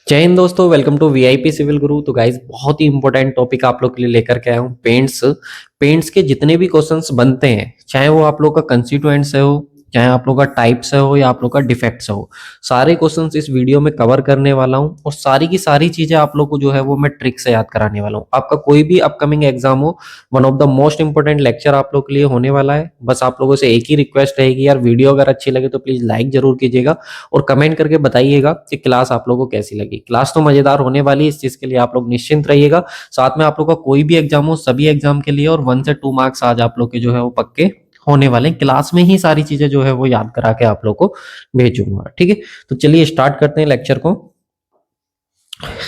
जय हिंद दोस्तों, welcome to VIP civil गुरु। तो गाइज बहुत ही इंपॉर्टेंट टॉपिक आप लोग के लिए लेकर के आया हूँ। पेंट्स के जितने भी क्वेश्चंस बनते हैं, चाहे वो आप लोग का कंस्टिट्यूएंट से हो, चाहे आप लोग का टाइप से हो, या आप लोग का डिफेक्ट से हो, सारे क्वेश्चंस इस वीडियो में कवर करने वाला हूँ। और सारी की सारी चीजें आप लोग को जो है वो मैं ट्रिक से याद कराने वाला हूँ। आपका कोई भी अपकमिंग एग्जाम हो, one of the most important lecture आप लोग के लिए होने वाला है। बस आप लोगों से एक ही रिक्वेस्ट रहेगी यार, वीडियो अगर अच्छी लगे तो प्लीज लाइक जरूर कीजिएगा और कमेंट करके बताइएगा कि क्लास आप लोगों को कैसी लगी। क्लास तो मजेदार होने वाली है, इस चीज के लिए आप लोग निश्चिंत रहिएगा। साथ में आप लोग का कोई भी एग्जाम हो, सभी एग्जाम के लिए और 1 से 2 मार्क्स आज आप लोग के जो है वो पक्के होने वाले हैं। क्लास में ही सारी चीजें जो है वो याद करा के आप लोग को भेजूंगा, ठीक है। तो चलिए स्टार्ट करते हैं लेक्चर को।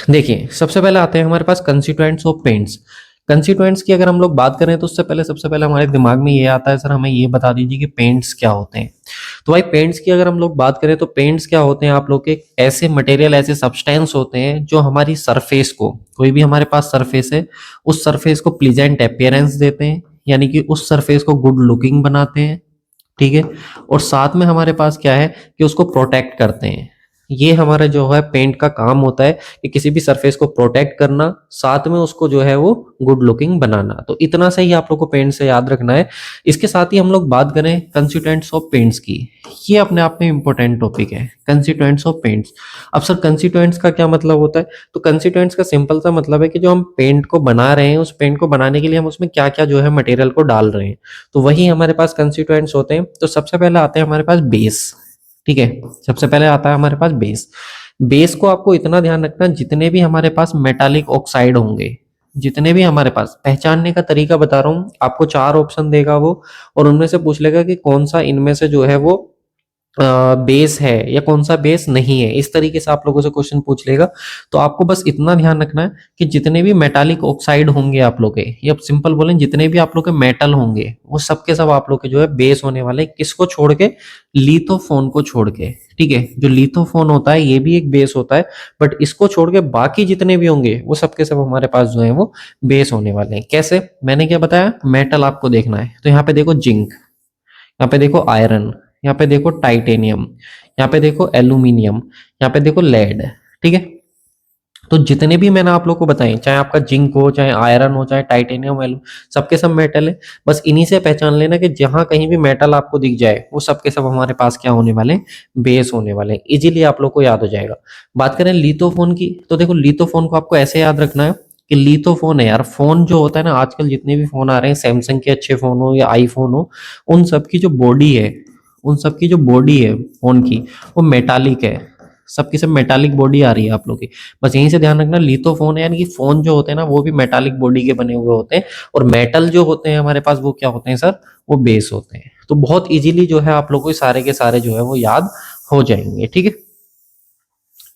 देखिए, सबसे पहले आते हैं हमारे पास कंस्टिट्यूएंट्स ऑफ पेंट्स। कंस्टिट्यूएंट्स की अगर हम लोग बात करें तो उससे पहले सबसे पहले हमारे दिमाग में ये आता है, सर हमें ये बता दीजिए कि पेंट्स क्या होते हैं। तो भाई पेंट्स की अगर हम लोग बात करें तो पेंट्स क्या होते हैं, आप लोग के ऐसे मटेरियल, ऐसे सब्सटेंस होते हैं जो हमारी सरफेस को, कोई भी हमारे पास सरफेस है, उस सरफेस को प्लीजेंट अपीयरेंस देते हैं, यानी कि उस सरफेस को गुड लुकिंग बनाते हैं, ठीक है। और साथ में हमारे पास क्या है कि उसको प्रोटेक्ट करते हैं। ये हमारा जो है पेंट का काम होता है कि किसी भी सरफेस को प्रोटेक्ट करना, साथ में उसको जो है वो गुड लुकिंग बनाना। तो इतना सा ही आप लोग को पेंट से याद रखना है। इसके साथ ही हम लोग बात करें कंस्टिट्यूएंट्स ऑफ पेंट्स की। ये अपने आप में इंपॉर्टेंट टॉपिक है, कंस्टिट्यूएंट्स ऑफ पेंट्स। अब सर कंस्टिट्यूएंट्स का क्या मतलब होता है? तो कंस्टिट्यूएंट्स का सिंपल सा मतलब है कि जो हम पेंट को बना रहे हैं, उस पेंट को बनाने के लिए हम उसमें क्या क्या जो है मटेरियल को डाल रहे हैं, तो वही हमारे पास कंस्टिट्यूएंट्स होते हैं। तो सबसे पहले आते हैं हमारे पास बेस, ठीक है। सबसे पहले आता है हमारे पास बेस। बेस को आपको इतना ध्यान रखना, जितने भी हमारे पास मेटालिक ऑक्साइड होंगे, जितने भी हमारे पास, पहचानने का तरीका बता रहा हूं आपको, 4 ऑप्शन देगा वो, और उनमें से पूछ लेगा कि कौन सा इनमें से जो है वो बेस है या कौन सा बेस नहीं है। इस तरीके से आप लोगों से क्वेश्चन पूछ लेगा। तो आपको बस इतना ध्यान रखना है कि जितने भी मेटालिक ऑक्साइड होंगे आप लोग के, या सिंपल बोलें जितने भी आप लोग के मेटल होंगे, वो सब के सब आप लोग के जो है बेस होने वाले हैं। किसको छोड़ के? लिथोफोन को छोड़ के, ठीक है। जो लिथोफोन होता है ये भी एक बेस होता है, बट इसको छोड़ के बाकी जितने भी होंगे वो सब के सब हमारे पास जो है वो बेस होने वाले हैं। कैसे? मैंने क्या बताया, मेटल आपको देखना है। तो यहाँ पे देखो जिंक, यहाँ पे देखो आयरन, यहाँ पे देखो टाइटेनियम, यहाँ पे देखो एल्यूमिनियम, यहाँ पे देखो लेड, ठीक है। तो जितने भी मैंने आप लोग को बताए, चाहे आपका जिंक हो, चाहे आयरन हो, चाहे टाइटेनियम, एल्यू, सबके सब मेटल है। बस इन्हीं से पहचान लेना कि जहां कहीं भी मेटल आपको दिख जाए, वो सबके सब हमारे पास क्या होने वाले? बेस होने वाले। इजीली आप लोग को याद हो जाएगा। बात करें लिथोफोन की, तो देखो लिथोफोन को आपको ऐसे याद रखना है कि लिथोफोन है यार, फोन जो होता है ना, आजकल जितने भी फोन आ रहे हैं, सैमसंग के अच्छे फोन हो या आईफोन हो, उन सब की जो बॉडी है, उन सब की जो बॉडी है फोन की, वो मेटालिक है। सबकी सब मेटालिक बॉडी आ रही है आप लोग की। बस यहीं से ध्यान रखना, लिथोफोन है, यानी कि फोन जो होते हैं ना, वो भी मेटालिक बॉडी के बने हुए होते हैं। और मेटल जो होते हैं हमारे पास, वो क्या होते हैं सर? वो बेस होते हैं। तो बहुत इजीली जो है आप लोग को सारे के सारे जो है वो याद हो जाएंगे, ठीक है।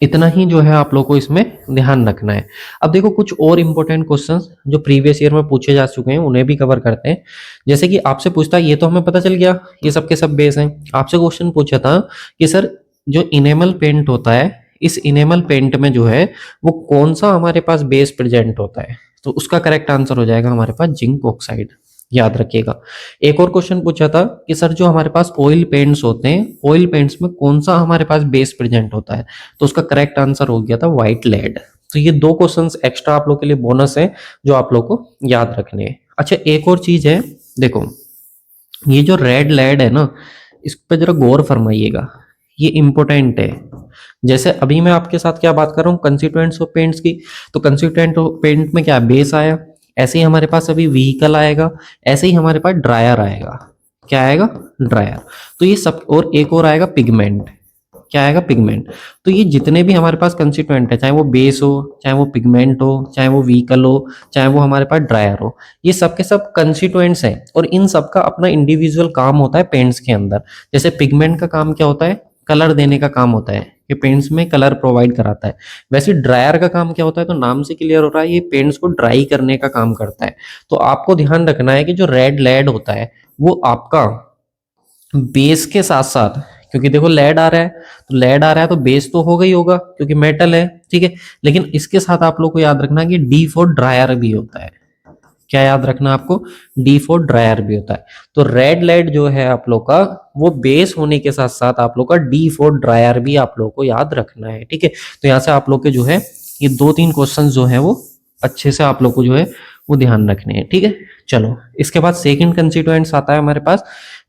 इतना ही जो है आप लोग को इसमें ध्यान रखना है। अब देखो कुछ और इंपॉर्टेंट क्वेश्चंस जो प्रीवियस ईयर में पूछे जा चुके हैं, उन्हें भी कवर करते हैं। जैसे कि आपसे पूछता है, ये तो हमें पता चल गया ये सब के सब बेस हैं। आपसे क्वेश्चन पूछा था कि सर जो इनेमल पेंट होता है, इस इनेमल पेंट में जो है वो कौन सा हमारे पास बेस प्रेजेंट होता है? तो उसका करेक्ट आंसर हो जाएगा हमारे पास जिंक ऑक्साइड। याद रखिएगा। एक और क्वेश्चन पूछा था कि सर जो हमारे पास ऑयल पेंट्स होते हैं, ऑयल पेंट्स में कौन सा हमारे पास बेस प्रेजेंट होता है? तो उसका करेक्ट आंसर हो गया था व्हाइट लेड। तो ये 2 क्वेश्चंस एक्स्ट्रा आप लोग के लिए बोनस है, जो आप लोग को याद रखने हैं। अच्छा, एक और चीज है, देखो ये जो रेड लेड है ना, इस पे जरा गौर फरमाइएगा, ये इंपॉर्टेंट है। जैसे अभी मैं आपके साथ क्या बात कर रहा हूँ, कंस्टिट्यूएंट्स ऑफ पेंट्स की, तो कंस्टिट्यूएंट ऑफ पेंट में क्या बेस आया, ऐसे ही हमारे पास अभी व्हीकल आएगा, ऐसे ही हमारे पास ड्रायर आएगा। क्या आएगा? ड्रायर। तो ये सब, और एक और आएगा पिगमेंट। क्या आएगा? पिगमेंट। तो ये जितने भी हमारे पास कंस्टिट्यूएंट है, चाहे वो बेस हो, चाहे वो पिगमेंट हो, चाहे वो व्हीकल हो, चाहे वो हमारे पास ड्रायर हो, ये सब के सब कंस्टिट्यूएंट्स हैं। और इन सब का अपना इंडिविजुअल काम होता है पेंट्स के अंदर। जैसे पिगमेंट का काम क्या होता है? कलर देने का काम होता है, कि पेंट्स में कलर प्रोवाइड कराता है। वैसे ड्रायर का काम क्या होता है? तो नाम से क्लियर हो रहा है, ये पेंट्स को ड्राई करने का काम करता है। तो आपको ध्यान रखना है कि जो रेड लेड होता है, वो आपका बेस के साथ साथ, क्योंकि देखो लेड आ रहा है, तो लेड आ रहा है तो बेस तो होगा ही होगा, क्योंकि मेटल है, ठीक है। लेकिन इसके साथ आप लोग को याद रखना कि डी फॉर ड्रायर भी होता है। क्या याद रखना आपको, डी फॉर ड्रायर भी होता है। तो रेड लेड जो है आप लोग का वो बेस होने के साथ साथ आप लोग का डी फॉर ड्रायर भी आप लोग को याद रखना है, ठीक है। तो यहाँ से आप लोग के जो है ये 2-3 क्वेश्चन जो है वो अच्छे से आप लोग को जो है वो ध्यान रखने हैं, ठीक है। चलो इसके बाद सेकंड कंस्टिट्यूएंट्स आता है हमारे पास,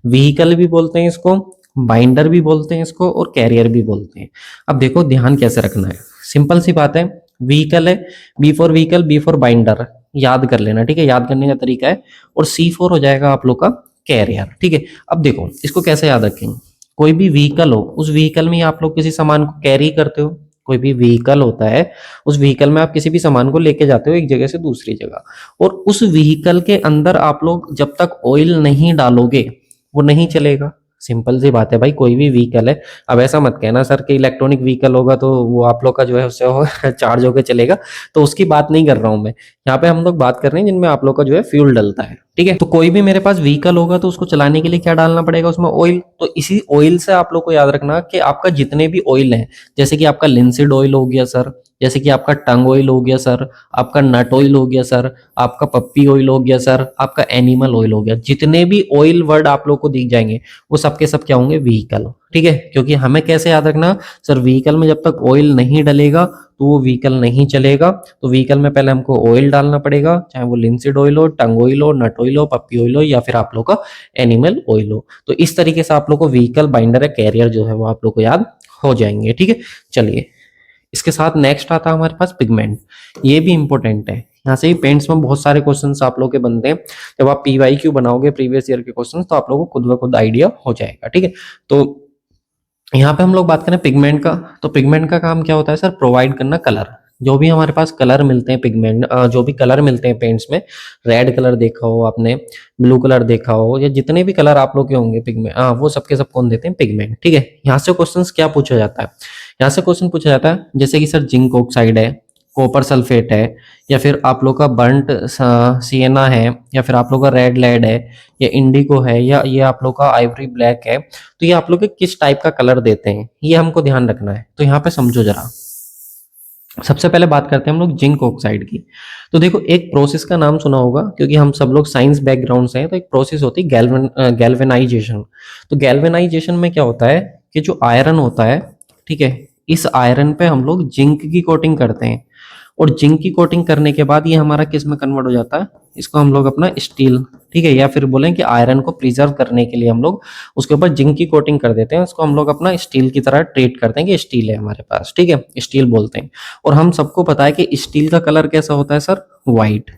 व्हीकल भी बोलते हैं इसको, बाइंडर भी बोलते हैं इसको, और कैरियर भी बोलते हैं। अब देखो ध्यान कैसे रखना है, सिंपल सी बात है, व्हीकल है, B for vehicle, B for binder, याद कर लेना, ठीक है, याद करने का तरीका है। और C4 हो जाएगा आप लोग का कैरियर, ठीक है। अब देखो इसको कैसे याद रखेंगे, कोई भी व्हीकल हो, उस व्हीकल में आप लोग किसी सामान को कैरी करते हो, कोई भी व्हीकल होता है उस व्हीकल में आप किसी भी सामान को लेके जाते हो एक जगह से दूसरी जगह, और उस व्हीकल के अंदर आप लोग जब तक ऑयल नहीं डालोगे वो नहीं चलेगा। सिंपल सी बात है भाई, कोई भी व्हीकल है, अब ऐसा मत कहना सर कि इलेक्ट्रॉनिक व्हीकल होगा तो वो आप लोग का जो है उससे हो चार्ज होकर चलेगा, तो उसकी बात नहीं कर रहा हूं मैं। यहाँ पे हम लोग बात कर रहे हैं जिनमें आप लोग का जो है फ्यूल डलता है, ठीक है। तो कोई भी मेरे पास व्हीकल होगा तो उसको चलाने के लिए क्या डालना पड़ेगा, उसमें ऑयल। तो इसी ऑयल से आप लोग को याद रखना कि आपका जितने भी ऑयल है, जैसे कि आपका लिंसिड ऑयल हो गया सर, जैसे कि आपका टंग ऑयल हो गया सर, आपका नट ऑयल हो गया सर, आपका पप्पी ऑयल हो गया सर, आपका एनिमल ऑयल हो गया, जितने भी ऑयल वर्ड आप लोग को दिख जाएंगे वो सबके सब क्या होंगे, व्हीकल, ठीक है। क्योंकि हमें कैसे याद रखना सर, व्हीकल में जब तक ऑयल नहीं डलेगा तो वो व्हीकल नहीं चलेगा। तो व्हीकल में पहले हमको ऑयल डालना पड़ेगा, चाहे वो लिंसिड ऑयल हो, टंग ऑयल हो, नट ऑयल हो, पप्पी ऑयल हो, या फिर आप लोग का एनिमल ऑयल हो। तो इस तरीके से आप लोग को व्हीकल, बाइंडर है, कैरियर जो है वो आप लोग को याद हो जाएंगे, ठीक है। चलिए इसके साथ नेक्स्ट आता है हमारे पास पिगमेंट, ये भी इंपॉर्टेंट है। यहाँ से ही पेंट्स में बहुत सारे क्वेश्चंस आप लोग के बनते हैं, जब आप PYQ बनाओगे प्रीवियस ईयर के क्वेश्चंस तो आप लोगों को खुद ब खुद आइडिया हो जाएगा, ठीक है। तो यहाँ पे हम लोग बात करें पिगमेंट का, तो पिगमेंट का काम क्या होता है सर, प्रोवाइड करना कलर। जो भी हमारे पास कलर मिलते हैं पिगमेंट, जो भी कलर मिलते हैं पेंट्स में, रेड कलर देखा हो आपने, ब्लू कलर देखा हो, या जितने भी कलर आप लोग के होंगे पिगमेंट, वो सबके सब कौन देते हैं, पिगमेंट, ठीक है। यहाँ से क्वेश्चन क्या पूछा जाता है, यहाँ से क्वेश्चन पूछा जाता है जैसे कि सर जिंक ऑक्साइड है, कॉपर सल्फेट है, या फिर आप लोग का बर्न्ट सिएना है, या फिर आप लोग का रेड लेड है, या इंडिगो है, या ये आप लोग का आइवरी ब्लैक है। तो ये आप लोग के किस टाइप का कलर देते हैं ये हमको ध्यान रखना है। तो यहाँ पे समझो जरा, सबसे पहले बात करते हैं हम लोग जिंक ऑक्साइड की। तो देखो एक प्रोसेस का नाम सुना होगा, क्योंकि हम सब लोग साइंस बैकग्राउंड से हैं, तो एक प्रोसेस होती है गैल्वेनाइजेशन। तो गैल्वेनाइजेशन में क्या होता है कि जो आयरन होता है, ठीक है, इस आयरन पे हम लोग जिंक की कोटिंग करते हैं, और जिंक की कोटिंग करने के बाद ये हमारा किस में कन्वर्ट हो जाता है, इसको हम लोग अपना स्टील, ठीक है, या फिर बोलें कि आयरन को प्रिजर्व करने के लिए हम लोग उसके ऊपर जिंक की कोटिंग कर देते हैं, उसको हम लोग अपना स्टील की तरह ट्रीट करते हैं कि स्टील है हमारे पास, ठीक है, स्टील बोलते हैं। और हम सबको पता है कि स्टील का कलर कैसा होता है सर, व्हाइट।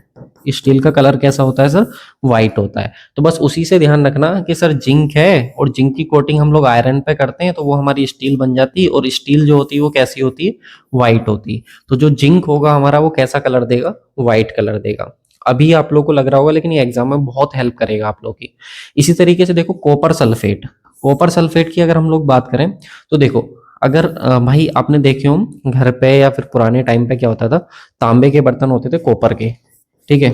स्टील का कलर कैसा होता है सर, व्हाइट होता है। तो बस उसी से ध्यान रखना कि सर जिंक है और जिंक की कोटिंग हम लोग आयरन पे करते हैं तो वो हमारी स्टील बन जाती है, और स्टील जो होती है वो कैसी होती है, व्हाइट होती है। तो जो जिंक होगा हमारा वो कैसा कलर देगा, व्हाइट कलर देगा। अभी आप लोग को लग रहा होगा लेकिन ये एग्जाम में बहुत हेल्प करेगा आप लोग की। इसी तरीके से देखो कॉपर सल्फेट, कॉपर सल्फेट की अगर हम लोग बात करें तो देखो, अगर भाई आपने देखे हो घर पे या फिर पुराने टाइम पे क्या होता था, तांबे के बर्तन होते थे कॉपर के, ठीक है,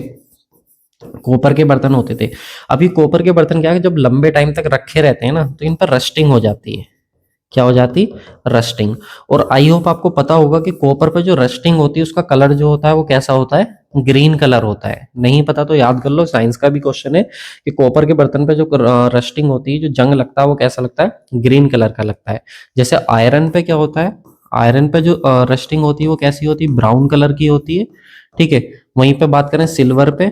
कॉपर के बर्तन होते थे। अभी कॉपर के बर्तन क्या है, जब लंबे टाइम तक रखे रहते हैं ना तो इन पर रस्टिंग हो जाती है। क्या हो जाती, रस्टिंग। और आई होप आपको पता होगा कि कॉपर पे जो रस्टिंग होती है उसका कलर जो होता है वो कैसा होता है, ग्रीन कलर होता है। नहीं पता तो याद कर लो, साइंस का भी क्वेश्चन है कि कॉपर के बर्तन पे जो रस्टिंग होती है, जो जंग लगता है वो कैसा लगता है, ग्रीन कलर का लगता है। जैसे आयरन पे क्या होता है, आयरन पे जो रस्टिंग होती है वो कैसी होती है, ब्राउन कलर की होती है, ठीक है। वहीं पे बात करें सिल्वर पे,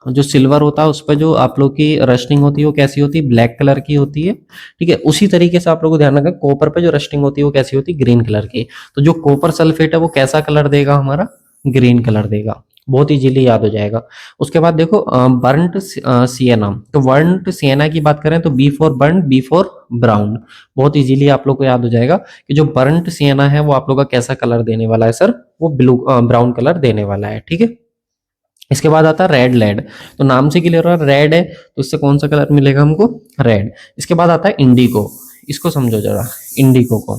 जो सिल्वर होता है उस पर जो आप लोग की रस्टिंग होती है वो कैसी होती है, ब्लैक कलर की होती है, ठीक है। उसी तरीके से आप लोग को ध्यान रखना, कॉपर पे जो रस्टिंग होती है वो कैसी होती है, ग्रीन कलर की। तो जो कॉपर सल्फेट है वो कैसा कलर देगा हमारा, ग्रीन कलर देगा। बहुत इजीली याद हो जाएगा। उसके बाद देखो बर्न्ट सिएना, तो बर्न्ट सिएना की बात करें तो B for burn, B for brown. बहुत इजीली आप लोग को याद हो जाएगा कि जो बर्न्ट सिएना है वो आप लोग का कैसा कलर देने वाला है सर, वो ब्लू ब्राउन कलर देने वाला है, ठीक है। इसके बाद आता है रेड लेड, तो नाम से क्लियर हो रहा है रेड है तो इससे कौन सा कलर मिलेगा हमको, रेड। इसके बाद आता है इंडिगो, इसको समझो जरा, इंडिगो को,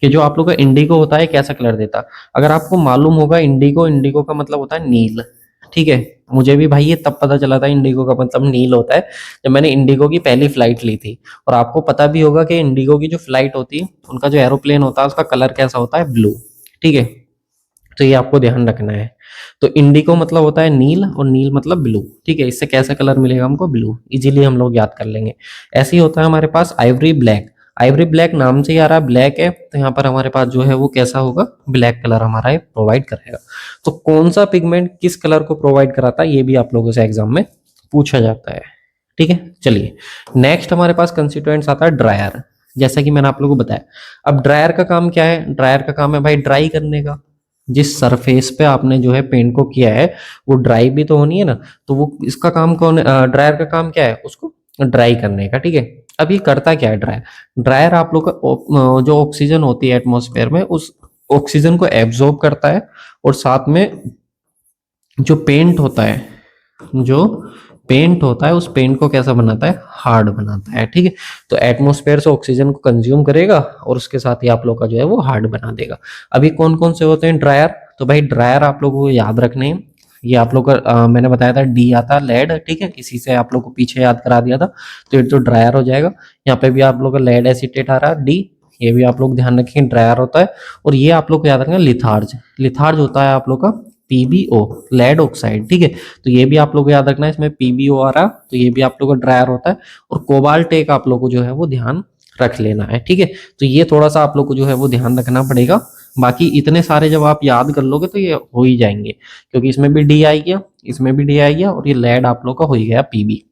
कि जो आप लोग का इंडिगो होता है कैसा कलर देता है। अगर आपको मालूम होगा इंडिगो, इंडिगो का मतलब होता है नील, ठीक है। मुझे भी भाई ये तब पता चला था इंडिगो का मतलब नील होता है जब मैंने इंडिगो की पहली फ्लाइट ली थी। और आपको पता भी होगा कि इंडिगो की जो फ्लाइट होती है उनका जो एरोप्लेन होता है उसका कलर कैसा होता है, ब्लू, ठीक है। तो ये आपको ध्यान रखना है। तो इंडिको मतलब होता है नील, और नील मतलब ब्लू, ठीक है। इससे कैसा कलर मिलेगा हमको? ब्लू। इजीली हम लोग याद कर लेंगे। ऐसे ही होता है हमारे पास आइवरी ब्लैक। आइवरी ब्लैक नाम से ही आ रहा है, ब्लैक है, तो यहाँ पर हमारे पास जो है वो कैसा होगा? ब्लैक कलर हमारा ये प्रोवाइड करेगा। तो कौन सा पिगमेंट किस कलर को प्रोवाइड कराता है, ये भी आप लोगों से एग्जाम में पूछा जाता है, ठीक है। चलिए, नेक्स्ट हमारे पास कंस्टिट्यूएंट्स आता है ड्रायर। जैसा कि मैंने आप लोगों को बताया, अब ड्रायर का काम क्या है? ड्रायर का काम है भाई ड्राई करने का। जिस सरफेस पे आपने जो है पेंट को किया है वो ड्राई भी तो होनी है ना, तो वो इसका काम कौन है? ड्रायर का काम क्या है? उसको ड्राई करने का, ठीक है। अब ये करता क्या है ड्रायर? ड्रायर आप लोग का जो ऑक्सीजन होती है एटमॉस्फेयर में, उस ऑक्सीजन को एब्जॉर्ब करता है, और साथ में जो पेंट होता है, जो पेंट होता है उस पेंट को कैसा बनाता है? हार्ड बनाता है, ठीक है। तो एटमॉस्फेयर से ऑक्सीजन को कंज्यूम करेगा और उसके साथ ही आप लोग का जो है वो हार्ड बना देगा। अभी कौन कौन से होते हैं ड्रायर? तो भाई ड्रायर आप लोगों को याद रखने हैं। ये आप लोग का मैंने बताया था डी आता लेड, ठीक है, इसी से आप लोग को पीछे याद करा दिया था। तो ये तो ड्रायर हो जाएगा। यहाँ पे भी आप लोग का लेड एसीटेट आ रहा है, डी, ये भी आप लोग ध्यान रखें ड्रायर होता है। और ये आप लोग को याद रखना लिथार्ज। लिथार्ज होता है आप लोग का पीबीओ, लेड ऑक्साइड, ठीक है। तो ये भी आप लोग को याद रखना है, इसमें पीबीओ आ रहा, तो ये भी आप लोग का ड्रायर होता है। और कोबाल्ट एक आप लोग को जो है वो ध्यान रख लेना है, ठीक है। तो ये थोड़ा सा आप लोग को जो है वो ध्यान रखना पड़ेगा। बाकी इतने सारे जब आप याद कर लोगे तो ये हो ही जाएंगे, क्योंकि इसमें भी डी आई गया, इसमें भी डी आई गया, और ये लेड आप लोग का हो ही गया पीबी,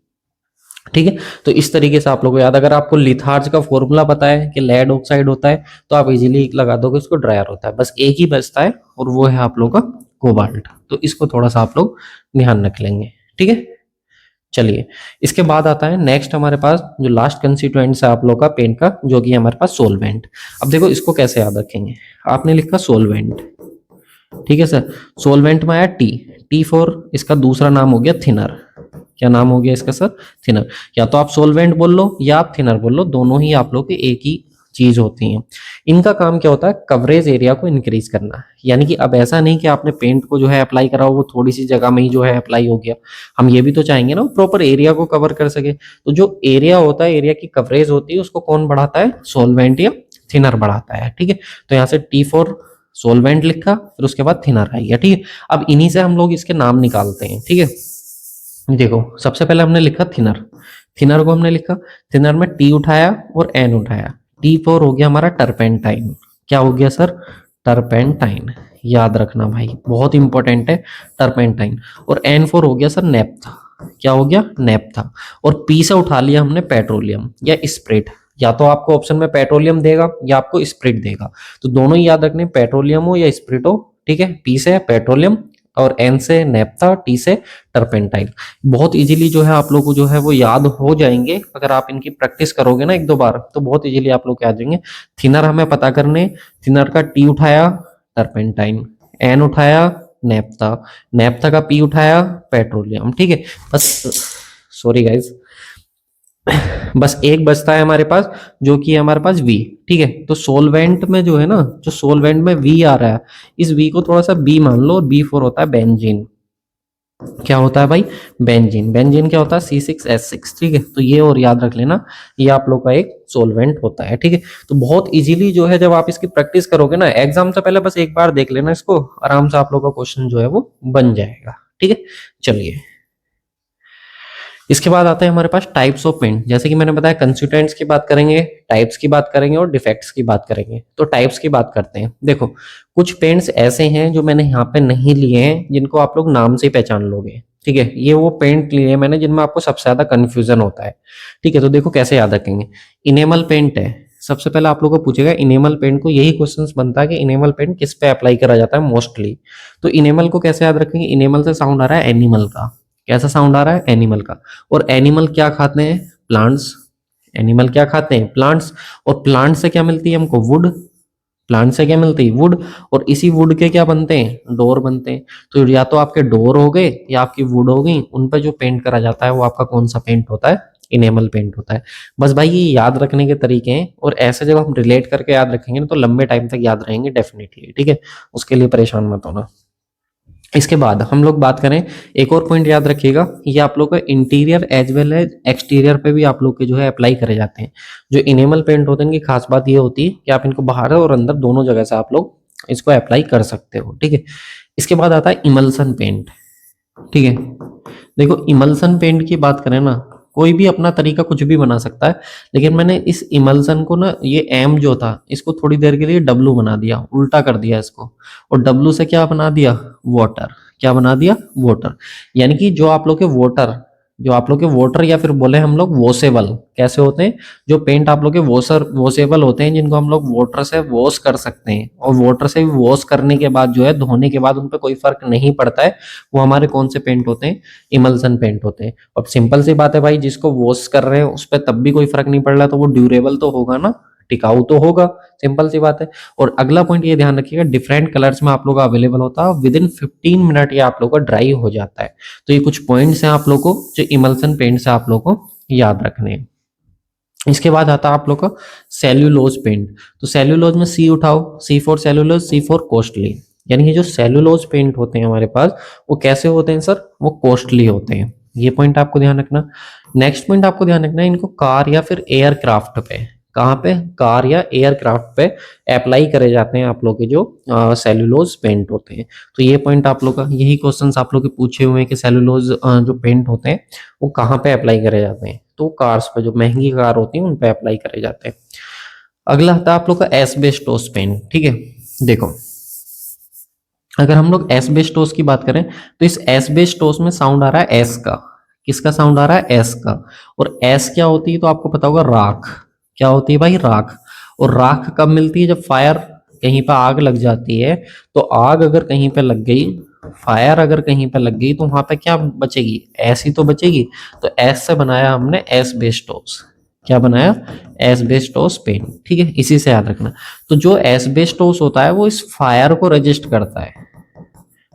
ठीक है। तो इस तरीके से आप लोग को याद, अगर आपको लिथार्ज का फॉर्मूला पता है कि लेड ऑक्साइड होता है, तो आप इजीली लगा दोगे उसको ड्रायर होता है। बस एक ही बचता है और वो है आप लोग का कोबाल्ट। तो इसको थोड़ा सा आप लोग ध्यान रख लेंगे, ठीक है। चलिए, इसके बाद आता है नेक्स्ट हमारे पास जो लास्ट कंस्टिट्यूएंट्स है आप लोग का पेंट का, जो कि हमारे पास सोलवेंट। अब देखो इसको कैसे याद रखेंगे। आपने लिखा सोलवेंट, ठीक है सर। सोलवेंट में आया टी, टी फॉर इसका दूसरा नाम हो गया थिनर। क्या नाम हो गया इसका सर? थिनर। या तो आप सोलवेंट बोल लो या आप थिनर बोल लो, दोनों ही आप लोग के एक ही चीज होती हैं। इनका काम क्या होता है? कवरेज एरिया को इंक्रीज करना। यानी कि अब ऐसा नहीं कि आपने पेंट को जो है अप्लाई करा हो, वो थोड़ी सी जगह में ही जो है अप्लाई हो गया। हम ये भी तो चाहेंगे ना प्रॉपर एरिया को कवर कर सके। तो जो एरिया होता है, एरिया की कवरेज होती है, उसको कौन बढ़ाता है? सोलवेंट या थिनर बढ़ाता है, ठीक है। तो यहाँ से टी फॉर सोलवेंट लिखा, फिर उसके बाद थिनर आई है, ठीक है। अब इन्हीं से हम लोग इसके नाम निकालते हैं, ठीक है। देखो सबसे पहले हमने लिखा थिनर, थिनर को हमने लिखा, थिनर में टी उठाया और एन उठाया। टी फॉर हो गया हमारा टर्पेंटाइन। क्या हो गया सर? टर्पेंटाइन। याद रखना भाई, बहुत इंपॉर्टेंट है टर्पेंटाइन। और एन फोर हो गया सर नेप्था। क्या हो गया? नेप्था। और पी से उठा लिया हमने पेट्रोलियम या स्प्रिट। या तो आपको ऑप्शन में पेट्रोलियम देगा या आपको स्प्रिट देगा, तो दोनों ही याद रखने, पेट्रोलियम हो या स्प्रिट हो, ठीक है। पी से पेट्रोलियम और एन से नेप्था, टी से टर्पेंटाइल। बहुत इजीली जो है आप लोग को जो है वो याद हो जाएंगे। अगर आप इनकी प्रैक्टिस करोगे ना एक दो बार, तो बहुत इजीली आप लोग याद जाएंगे। थिनर हमें पता करने, थिनर का टी उठाया टर्पेंटाइन, एन उठाया नेप्था, नेप्था का पी उठाया पेट्रोलियम, ठीक है। बस सॉरी गाइज, बस एक बचता है हमारे पास, जो कि है हमारे पास वी, ठीक है। तो सोलवेंट में जो है ना, जो सोलवेंट में वी आ रहा है, इस वी को थोड़ा सा बी मान लो, और बी फोर होता है बेंजीन। क्या होता है भाई? बेंजीन। बेंजीन क्या होता है? C6H6, ठीक है। तो ये और याद रख लेना, ये आप लोग का एक सोलवेंट होता है, ठीक है। तो बहुत इजीली जो है जब आप इसकी प्रैक्टिस करोगे ना, एग्जाम से पहले बस एक बार देख लेना इसको, आराम से आप लोग का क्वेश्चन जो है वो बन जाएगा, ठीक है। चलिए, इसके बाद आता है हमारे पास टाइप्स ऑफ पेंट। जैसे कि मैंने बताया कंस्टिट्यूएंट्स की बात करेंगे, टाइप्स की बात करेंगे और डिफेक्ट्स की बात करेंगे। तो टाइप्स की बात करते हैं। देखो कुछ पेंट्स ऐसे हैं जो मैंने यहाँ पे नहीं लिए हैं, जिनको आप लोग नाम से ही पहचान लोगे, ठीक है। ये वो पेंट लिए हैं मैंने जिनमें आपको सबसे ज्यादा कंफ्यूजन होता है, ठीक है। तो देखो कैसे याद रखेंगे। इनेमल पेंट है, सबसे पहले आप लोगों को पूछेगा इनेमल पेंट को, यही क्वेश्चंस बनता है कि इनेमल पेंट किस पे अप्लाई करा जाता है मोस्टली। तो इनेमल को कैसे याद रखेंगे? इनेमल से साउंड आ रहा है एनिमल का। कैसा साउंड आ रहा है? एनिमल का। और एनिमल क्या खाते हैं? प्लांट्स। एनिमल क्या खाते हैं? प्लांट्स। और प्लांट से क्या मिलती है हमको? वुड। प्लांट से क्या मिलती है? वुड। और इसी वुड के क्या बनते हैं? डोर बनते हैं। तो या तो आपके डोर हो गए या आपकी वुड हो गई, उन पर जो पेंट करा जाता है वो आपका कौन सा पेंट होता है? इनेमल पेंट होता है। बस भाई ये याद रखने के तरीके हैं, और ऐसे जब हम रिलेट करके याद रखेंगे ना, तो लंबे टाइम तक याद रहेंगे डेफिनेटली, ठीक है। उसके लिए परेशान मत होना। इसके बाद हम लोग बात करें, एक और पॉइंट याद रखिएगा, ये आप लोग का interior as well as exterior पे भी आप लोग के जो है अप्लाई करे जाते हैं। जो इनेमल पेंट होते हैं इनकी खास बात ये होती है कि आप इनको बाहर और अंदर दोनों जगह से आप लोग इसको अप्लाई कर सकते हो, ठीक है। इसके बाद आता है इमल्सन पेंट, ठीक है। देखो इमल्सन पेंट की बात करें ना, कोई भी अपना तरीका कुछ भी बना सकता है, लेकिन मैंने इस इमल्सन को ना, ये एम जो था इसको थोड़ी देर के लिए डब्लू बना दिया, उल्टा कर दिया इसको, और डब्लू से क्या बना दिया, वाटर। क्या बना दिया, वाटर। यानी कि जो आप लोग के वोटर या फिर बोले हम लोग वॉशेबल, कैसे होते हैं, जो पेंट आप लोग के वॉशेबल होते हैं, जिनको हम लोग वाटर से वॉश कर सकते हैं, और वाटर से वॉश करने के बाद जो है, धोने के बाद उन पर कोई फर्क नहीं पड़ता है, वो हमारे कौन से पेंट होते हैं, इमल्सन पेंट होते हैं। अब सिंपल सी बात है भाई, जिसको वॉश कर रहे हैं उस पर तब भी कोई फर्क नहीं पड़ रहा, तो वो ड्यूरेबल तो होगा ना, टिकाऊ तो होगा, सिंपल सी बात है। और अगला पॉइंट ये ध्यान रखिएगा, डिफरेंट कलर्स में आप लोग का अवेलेबल होता है, विद इन 15 मिनट ये आप लोग का ड्राई हो जाता है। तो ये कुछ पॉइंट्स हैं आप लोग को, जो इमल्सन पेंट से आप लोग को याद रखने हैं। इसके बाद आता है आप लोग का सेल्यूलोज पेंट। तो सेल्यूलोज में सी उठाओ, C for cellulose, C for costly. यानी कि जो सेल्यूलोज पेंट होते हैं हमारे पास, वो कैसे होते हैं सर, वो कॉस्टली होते हैं। ये पॉइंट आपको ध्यान रखना। नेक्स्ट पॉइंट आपको ध्यान रखना है, इनको कार या फिर एयरक्राफ्ट पे, कहाँ पे, कार या एयरक्राफ्ट पे अप्लाई करे जाते हैं आप लोग के जो सेल्यूलोज पेंट होते हैं। तो ये पॉइंट आप लोग का, यही क्वेश्चंस आप लोग के पूछे हुए हैं कि सेल्यूलोज जो पेंट होते हैं वो कहाँ पे अप्लाई करे जाते हैं, तो कार्स पे, जो महंगी कार होती है उन पे अप्लाई करे जाते हैं। अगला आता है आप लोग का एस्बेस्टोस पेंट, ठीक है। देखो अगर हम लोग एस्बेस्टोस की बात करें, तो इस एस्बेस्टोस में साउंड आ रहा है एस का। किसका साउंड आ रहा है, एस का। और एस क्या होती है, तो आपको पता होगा, राख। क्या होती है भाई, राख। और राख कब मिलती है, जब फायर, कहीं पर आग लग जाती है, तो आग अगर कहीं पे लग गई, फायर अगर कहीं पे लग गई, तो वहां पे क्या बचेगी, एस ही तो बचेगी। तो एस से बनाया हमने एस्बेस्टोस। क्या बनाया, एस्बेस्टोस पेंट, ठीक है। इसी से याद रखना। तो जो एस्बेस्टोस होता है वो इस फायर को रजिस्ट करता है,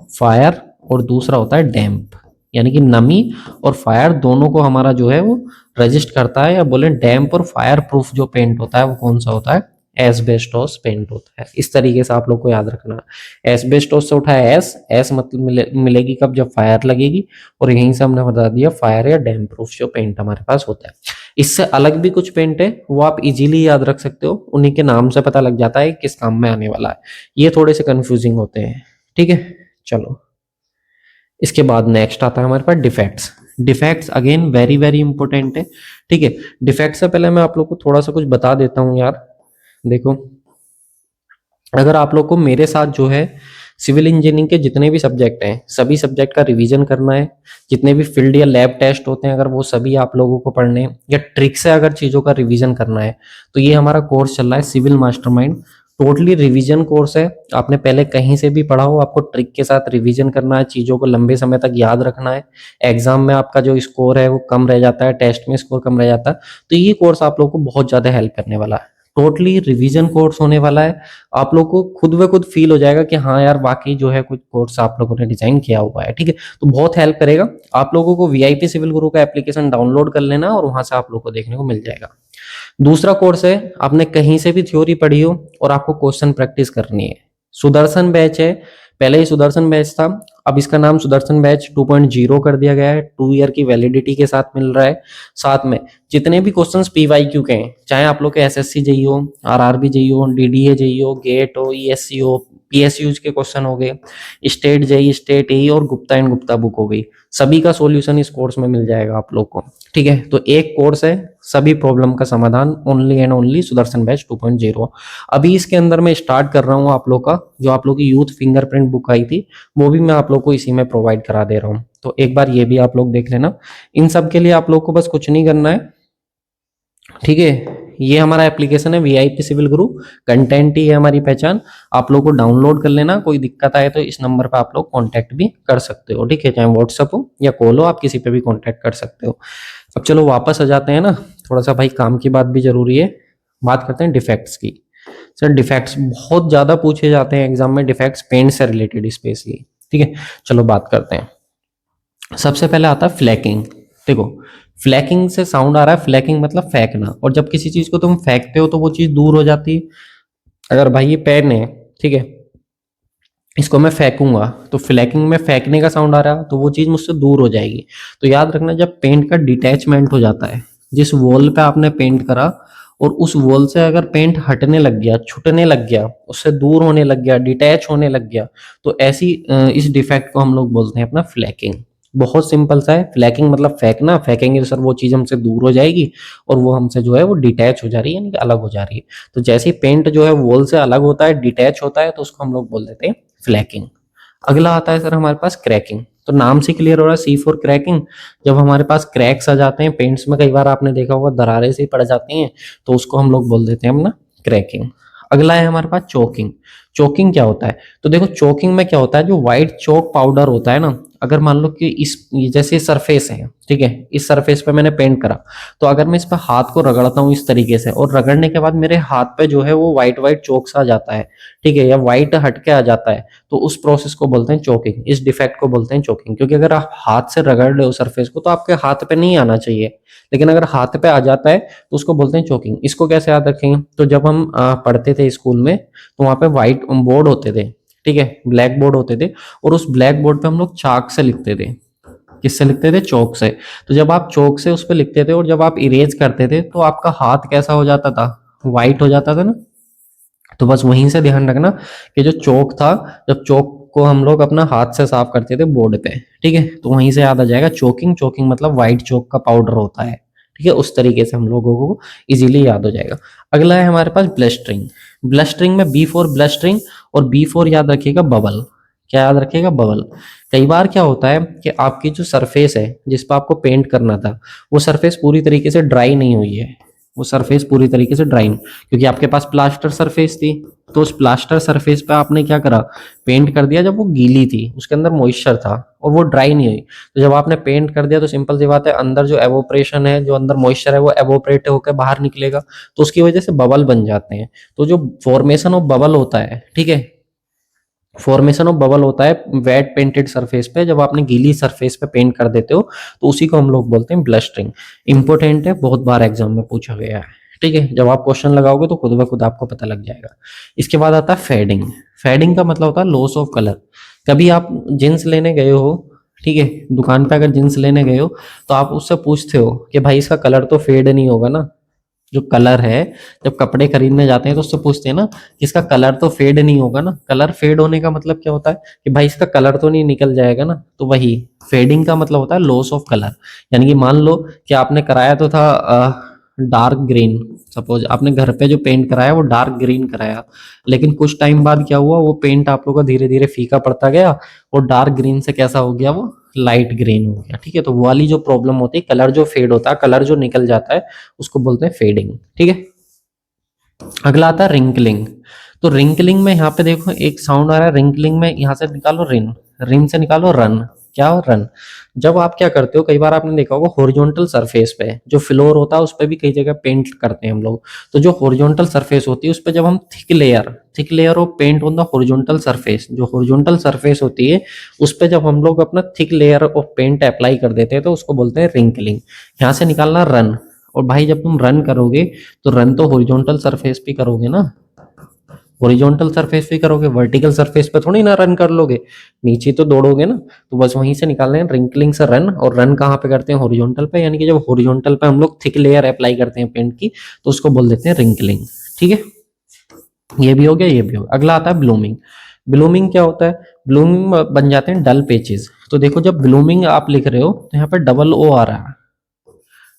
फायर, और दूसरा होता है डैम्प, यानी कि नमी और फायर दोनों को हमारा जो है वो रजिस्ट करता है, या बोले डैम्प और फायर प्रूफ जो पेंट होता है वो कौन सा होता है, एस्बेस्टोस पेंट होता है। इस तरीके से आप लोग को याद रखना। एस्बेस्टोस से उठा है एस, एस मतलब मिलेगी कब, जब फायर लगेगी, और यहीं से हमने बता दिया फायर या डैम्प प्रूफ जो पेंट हमारे पास होता है। इससे अलग भी कुछ पेंट है, वो आप इजीली याद रख सकते हो, उन्हीं के नाम से पता लग जाता है किस काम में आने वाला है। ये थोड़े से कंफ्यूजिंग होते हैं, ठीक है। चलो इसके बाद नेक्स्ट आता है हमारे पास defects. Defects again very very important है, ठीक है। डिफेक्ट से पहले मैं आप लोग को थोड़ा सा कुछ बता देता हूँ यार। देखो अगर आप लोग को मेरे साथ जो है सिविल इंजीनियरिंग के जितने भी सब्जेक्ट हैं, सभी सब्जेक्ट का रिवीजन करना है, जितने भी फील्ड या लैब टेस्ट होते हैं अगर वो सभी आप लोगों को पढ़ने हैं, या ट्रिक से अगर चीज़ों का रिवीजन करना है, तो ये हमारा कोर्स चल रहा है civil mastermind. Totally revision course है। आपने पहले कहीं से भी पढ़ा हो, आपको ट्रिक के साथ रिवीजन करना है, चीज़ों को लंबे समय तक याद रखना है। एग्जाम में आपका जो स्कोर है वो कम रह जाता है, टेस्ट में स्कोर कम रह जाता है, तो ये कोर्स आप लोग को बहुत ज़्यादा हेल्प करने वाला है। टोटली रिवीजन कोर्स होने वाला है। आप लोग को खुद ब खुद फील हो जाएगा कि हाँ यार वाकई जो है कुछ कोर्स आप लोगों ने डिजाइन किया हुआ है, ठीक है। तो बहुत हेल्प करेगा। आप लोगों को वीआईपी सिविल गुरु का एप्लीकेशन डाउनलोड कर लेना, और वहां से आप लोग को देखने को मिल जाएगा। दूसरा कोर्स है, आपने कहीं से भी थ्योरी पढ़ी हो और आपको क्वेश्चन प्रैक्टिस करनी है, सुदर्शन बैच है। पहले ही सुदर्शन बैच था, अब इसका नाम सुदर्शन बैच 2.0 कर दिया गया है। 2 ईयर की वैलिडिटी के साथ मिल रहा है। साथ में जितने भी क्वेश्चंस पीवाईक्यू के हैं, चाहे आप लोग के एसएससी जेईई हो, आरआरबी जेईई हो, डीडीए जेईई हो, गेट हो, ईएससी हो, पीएसयूज के क्वेश्चन हो गए, स्टेट जेईई, स्टेट एई और गुप्ता एंड गुप्ता बुक हो गई, सभी का सॉल्यूशन इस कोर्स में मिल जाएगा आप लोग को, ठीक है। तो एक कोर्स है, सभी प्रॉब्लम का समाधान, only and only Sudarshan batch 2.0। अभी इसके अंदर मैं स्टार्ट कर रहा हूँ आप लोग का, जो आप लोग की यूथ फिंगरप्रिंट बुक आई थी वो भी मैं आप लोग को इसी में प्रोवाइड करा दे रहा हूँ। तो एक बार ये भी आप लोग देख लेना। इन सब के लिए आप लोग को बस कुछ नहीं करना है, ठीक है। ये हमारा एप्लीकेशन है वीआईपी सिविल गुरु, कंटेंट ही है हमारी पहचान। आप लोग को डाउनलोड कर लेना। कोई दिक्कत आए तो इस नंबर पर आप लोग कांटेक्ट भी कर सकते हो, ठीक है। चाहे व्हाट्सएप हो या कॉल हो, आप किसी पे भी कांटेक्ट कर सकते हो। अब चलो वापस आ जाते हैं ना, थोड़ा सा भाई काम की बात भी जरूरी है। बात करते हैं डिफेक्ट्स की। सर डिफेक्ट्स बहुत ज्यादा पूछे जाते हैं एग्जाम में, डिफेक्ट्स पेंट से रिलेटेड स्पेशली, ठीक है। चलो बात करते हैं। सबसे पहले आता है फ्लैकिंग। देखो फ्लैकिंग से साउंड आ रहा है, फ्लैकिंग मतलब फेंकना, और जब किसी चीज को तुम फेंकते हो तो वो चीज दूर हो जाती है। अगर भाई ये पेन है, ठीक है, इसको मैं फेंकूंगा तो फ्लैकिंग में फेंकने का साउंड आ रहा, तो वो चीज मुझसे दूर हो जाएगी। तो याद रखना, जब पेंट का डिटैचमेंट हो जाता है, जिस वॉल पे आपने पेंट करा और उस वॉल से अगर पेंट हटने लग गया, छूटने लग गया, उससे दूर होने लग गया, डिटैच होने लग गया, तो ऐसी इस डिफेक्ट को हम लोग बोलते हैं अपना फ्लैकिंग। बहुत सिंपल सा है, फ्लैकिंग मतलब फेंकना, फेंकेंगे तो सर वो चीज हमसे दूर हो जाएगी और वो हमसे जो है वो डिटैच हो जा रही है, यानी कि अलग हो जा रही है। तो जैसे ही पेंट जो है वॉल से अलग होता है, डिटैच होता है, तो उसको हम लोग बोल देते हैं फ्लैकिंग। अगला आता है सर हमारे पास क्रैकिंग। तो नाम से क्लियर हो रहा है, सी फॉर क्रैकिंग। जब हमारे पास क्रैक्स आ जाते हैं पेंट्स में, कई बार आपने देखा होगा दरारें सी पड़ जाती हैं, तो उसको हम लोग बोल देते हैं अपना क्रैकिंग। अगला है हमारे पास चोकिंग। चोकिंग क्या होता है? तो देखो चोकिंग में क्या होता है, जो व्हाइट चोक पाउडर होता है ना, अगर मान लो कि इस ये जैसे सरफेस है, ठीक है, इस सरफेस पे मैंने पेंट करा, तो अगर मैं इस पर हाथ को रगड़ता हूँ इस तरीके से, और रगड़ने के बाद मेरे हाथ पे जो है वो व्हाइट व्हाइट चोक्स आ जाता है, ठीक है, या व्हाइट हटके आ जाता है, तो उस प्रोसेस को बोलते हैं चोकिंग। इस डिफेक्ट को बोलते हैं चोकिंग। क्योंकि अगर आप हाथ से रगड़ रहे हो सरफेस को, तो आपके हाथ पे नहीं आना चाहिए, लेकिन अगर हाथ पे आ जाता है तो उसको बोलते हैं चोकिंग। इसको कैसे याद रखेंगे? तो जब हम पढ़ते थे स्कूल में, तो वहां पे व्हाइट बोर्ड होते थे, ठीक है, ब्लैक बोर्ड होते थे, और उस ब्लैक बोर्ड पे हम लोग चाक से लिखते थे। किससे लिखते थे? चौक से। तो जब आप चौक से उस पर लिखते थे और जब आप इरेज करते थे, तो आपका हाथ कैसा हो जाता था? व्हाइट हो जाता था ना। तो बस वहीं से ध्यान रखना कि जो चौक था, जब चौक को हम लोग अपना हाथ से साफ करते थे बोर्ड पे, ठीक है, तो वहीं से याद आ जाएगा चोकिंग। चोकिंग मतलब व्हाइट चौक का पाउडर होता है, ठीक है, उस तरीके से हम लोगों को इजीली याद हो जाएगा। अगला है हमारे पास ब्लस्टरिंग। ब्लस्टरिंग में बी फॉर ब्लस्टरिंग, और बी फॉर याद रखिएगा बबल। क्या याद रखिएगा? बबल। कई बार क्या होता है कि आपकी जो सरफेस है जिस पर आपको पेंट करना था, वो सरफेस पूरी तरीके से ड्राई नहीं हुई है, वो सरफेस पूरी तरीके से ड्राई, क्योंकि आपके पास प्लास्टर सरफेस थी, तो उस प्लास्टर सरफेस पे आपने क्या करा? पेंट कर दिया जब वो गीली थी, उसके अंदर मॉइस्चर था और वो ड्राई नहीं हुई। तो जब आपने पेंट कर दिया तो सिंपल सी बात है, अंदर जो एवोपरेशन है, जो अंदर मॉइस्चर है, वो एवोपरेट होकर बाहर निकलेगा, तो उसकी वजह से बबल बन जाते हैं। तो जो फॉर्मेशन ऑफ बबल होता है, ठीक है, फॉर्मेशन ऑफ बबल होता है वेट पेंटेड सरफेस पे, जब आपने गीली सरफेस पे पेंट कर देते हो, तो उसी को हम लोग बोलते हैं ब्लस्टरिंग। इंपॉर्टेंट है, बहुत बार एग्जाम में पूछा गया है, ठीक है, जब आप क्वेश्चन लगाओगे तो खुद ब खुद आपको पता लग जाएगा। इसके बाद आता है फेडिंग। फेडिंग का मतलब होता है लॉस ऑफ कलर। कभी आप जींस लेने गए हो, ठीक है, दुकान पे अगर जींस लेने गए हो, तो आप उससे पूछते हो कि भाई इसका कलर तो फेड नहीं होगा ना? जो कलर है, जब कपड़े खरीदने जाते हैं तो उससे पूछते हैं ना कि इसका कलर तो फेड नहीं होगा ना? कलर फेड होने का मतलब क्या होता है कि भाई इसका कलर तो नहीं निकल जाएगा ना? तो वही फेडिंग का मतलब होता है लॉस ऑफ कलर। यानी कि मान लो कि आपने कराया तो था डार्क ग्रीन, सपोज आपने घर पे जो पेंट कराया वो डार्क ग्रीन कराया, लेकिन कुछ टाइम बाद क्या हुआ, वो पेंट आप लोगों का धीरे धीरे फीका पड़ता गया और डार्क ग्रीन से कैसा हो गया, वो लाइट ग्रीन हो गया, ठीक है। तो वो वाली जो प्रॉब्लम होती है, कलर जो फेड होता है, कलर जो निकल जाता है, उसको बोलते हैं फेडिंग, ठीक है। अगला आता है रिंकलिंग। तो रिंकलिंग में यहाँ पे देखो एक साउंड आ रहा है, रिंकलिंग में यहाँ से निकालो रिन, रिन से निकालो रन। क्या हो? रन। जब आप क्या करते हो, कई बार आपने देखा होगा हॉरिजॉन्टल सरफेस पे जो फ्लोर होता है उस पे भी कई जगह पेंट करते हैं हम लोग। तो जो हॉरिजॉन्टल सरफेस होती है उस पे जब हम thick layer of paint on the horizontal surface, जो हॉरिजॉन्टल सरफेस होती है उस पे जब हम लोग अपना thick layer of paint apply कर देते हैं, तो उसको बोलते हैं रिंकलिंग। यहाँ से निकालना रन। और भाई जब तुम रन करोगे, तो रन तो हॉरिजॉन्टल सरफेस पे करोगे ना, हॉरिजॉन्टल सरफेस पे करोगे, वर्टिकल सरफेस पे थोड़ी ना रन कर लोगे, नीचे तो दौड़ोगे ना। तो बस वहीं से निकालना है रिंकलिंग से रन। और रन कहाँ पे करते हैं? हॉरिजॉन्टल पे, यानी कि जब हॉरिजॉन्टल पे हम लोग थिक लेयर अप्लाई करते हैं पेंट की, तो उसको बोल देते हैं रिंकलिंग, ठीक है। ये भी हो गया, ये भी हो गया। अगला आता है ब्लूमिंग। ब्लूमिंग क्या होता है? ब्लूमिंग बन जाते हैं डल पेचेस। तो देखो जब ब्लूमिंग आप लिख रहे हो तो यहाँ पे डबल ओ आ रहा है,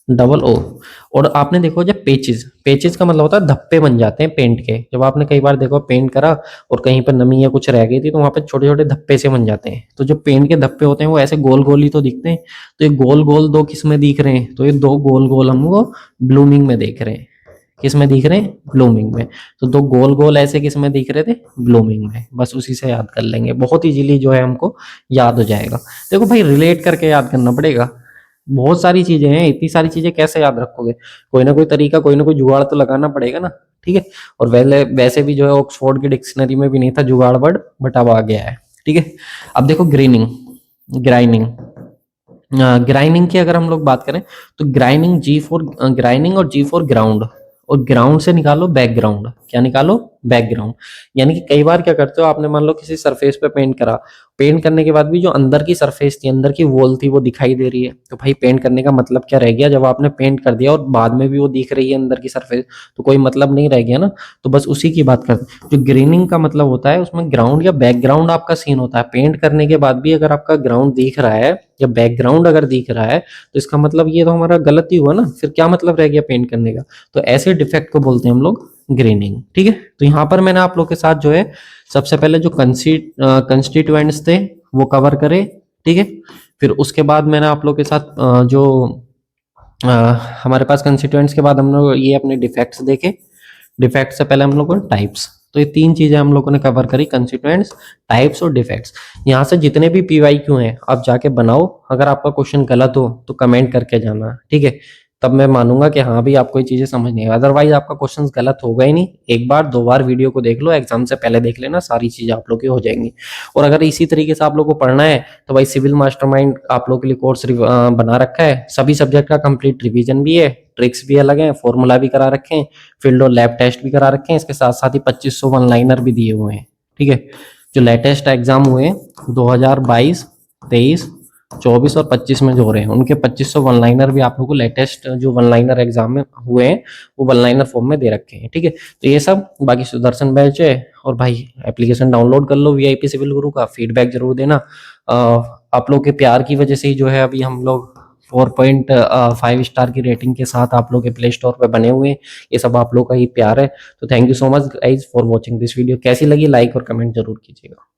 डबल ओ। और आपने देखो जब पेचेस, पेचेस का मतलब होता है धब्बे बन जाते हैं पेंट के। जब आपने कई बार देखो पेंट करा और कहीं पर नमी या कुछ रह गई थी, तो वहां पे छोटे छोटे धब्बे से बन जाते हैं। तो जो पेंट के धब्बे होते हैं वो ऐसे गोल गोल ही तो दिखते हैं। तो ये गोल गोल दो किस में दिख रहे हैं? तो ये दो गोल गोल हमको ब्लूमिंग में देख रहे हैं। किस में दिख रहे हैं? ब्लूमिंग में। तो दो गोल गोल ऐसे किस में दिख रहे थे? ब्लूमिंग में। बस उसी से याद कर लेंगे, बहुत इजीली जो है हमको याद हो जाएगा। देखो भाई रिलेट करके याद करना पड़ेगा, बहुत सारी चीजें हैं, इतनी सारी चीजें कैसे याद रखोगे? कोई ना कोई तरीका, कोई ना कोई जुगाड़ तो लगाना पड़ेगा ना, ठीक है। और वैसे वैसे भी जो है ऑक्सफोर्ड की डिक्शनरी में भी नहीं था जुगाड़ वर्ड, बट अब आ गया है, ठीक है। अब देखो ग्रीनिंग, ग्राइनिंग। ग्राइनिंग की अगर हम लोग बात करें, तो ग्राइनिंग जी फॉर ग्राइनिंग और जी फॉर ग्राउंड। और ग्राउंड से निकालो बैकग्राउंड। क्या निकालो? बैकग्राउंड। यानी कि कई बार क्या करते हो, आपने मान लो किसी सरफेस पे पेंट करा, पेंट करने के बाद भी जो अंदर की सरफेस थी, अंदर की वॉल थी, वो दिखाई दे रही है, तो भाई पेंट करने का मतलब क्या रह गया? जब आपने पेंट कर दिया और बाद में भी वो दिख रही है अंदर की सरफेस, तो कोई मतलब नहीं रह गया ना। तो बस उसी की बात करते हैं। जो ग्रीनिंग का मतलब होता है, उसमें ग्राउंड या बैकग्राउंड आपका सीन होता है। पेंट करने के बाद भी अगर आपका ग्राउंड दिख रहा है या बैकग्राउंड अगर दिख रहा है, तो इसका मतलब ये तो हमारा गलत ही हुआ ना, फिर क्या मतलब रह गया पेंट करने का? तो ऐसे डिफेक्ट को बोलते हैं हम लोग ग्रेनिंग। ठीक है, तो यहाँ पर मैंने आप लोग के साथ जो है सबसे पहले जो कंस्टिट्यूएंट्स थे वो कवर करे। ठीक है, फिर उसके बाद मैंने आप लोग के साथ जो अ, हमारे पास कंस्टिट्यूएंट्स के बाद हम लोग ये अपने डिफेक्ट्स देखे। डिफेक्ट से पहले हम लोग को टाइप्स, तो ये तीन चीजें हम लोगों ने कवर करी, कंस्टिट्यूएंट्स, टाइप्स और डिफेक्ट्स। यहाँ से जितने भी पीवाईक्यू हैं आप जाके बनाओ। अगर आपका क्वेश्चन गलत हो तो कमेंट करके जाना, ठीक है? तब मैं मानूंगा कि हाँ भी आपको ये चीजें समझ नहीं है। अदरवाइज आपका क्वेश्चन गलत होगा ही नहीं। एक बार दो बार वीडियो को देख लो, एग्जाम से पहले देख लेना, सारी चीजें आप लोग की हो जाएंगी। और अगर इसी तरीके से आप लोग को पढ़ना है तो भाई सिविल मास्टरमाइंड आप लोग के लिए कोर्स बना रखा है। सभी सब्जेक्ट का कंप्लीट रिवीजन भी है, ट्रिक्स भी अलग हैं, फॉर्मूला भी करा रखे हैं, फील्ड और लैब टेस्ट भी करा रखे हैं। इसके साथ साथ ही 2500 वन लाइनर भी दिए हुए हैं। ठीक है, जो लेटेस्ट एग्जाम हुए 2022, 23, 24 और 25 में जो हो रहे हैं, उनके 2500 वन लाइनर भी आप लोग को लेटेस्ट जो वन लाइनर एग्जाम में हुए हैं वो वन लाइनर फॉर्म में दे रखे हैं। ठीक है, तो ये सब बाकी सुदर्शन बैच है। और भाई एप्लीकेशन डाउनलोड कर लो वीआईपी सिविल गुरु का, फीडबैक जरूर देना। आप लोग के प्यार की वजह से ही जो है अभी हम लोग 4.5 स्टार की रेटिंग के साथ आप लोग के प्ले स्टोर पे बने हुए हैं। ये सब आप लोग का ही प्यार है। तो thank you so much guys for watching this video. कैसी लगी लाइक और कमेंट जरूर कीजिएगा।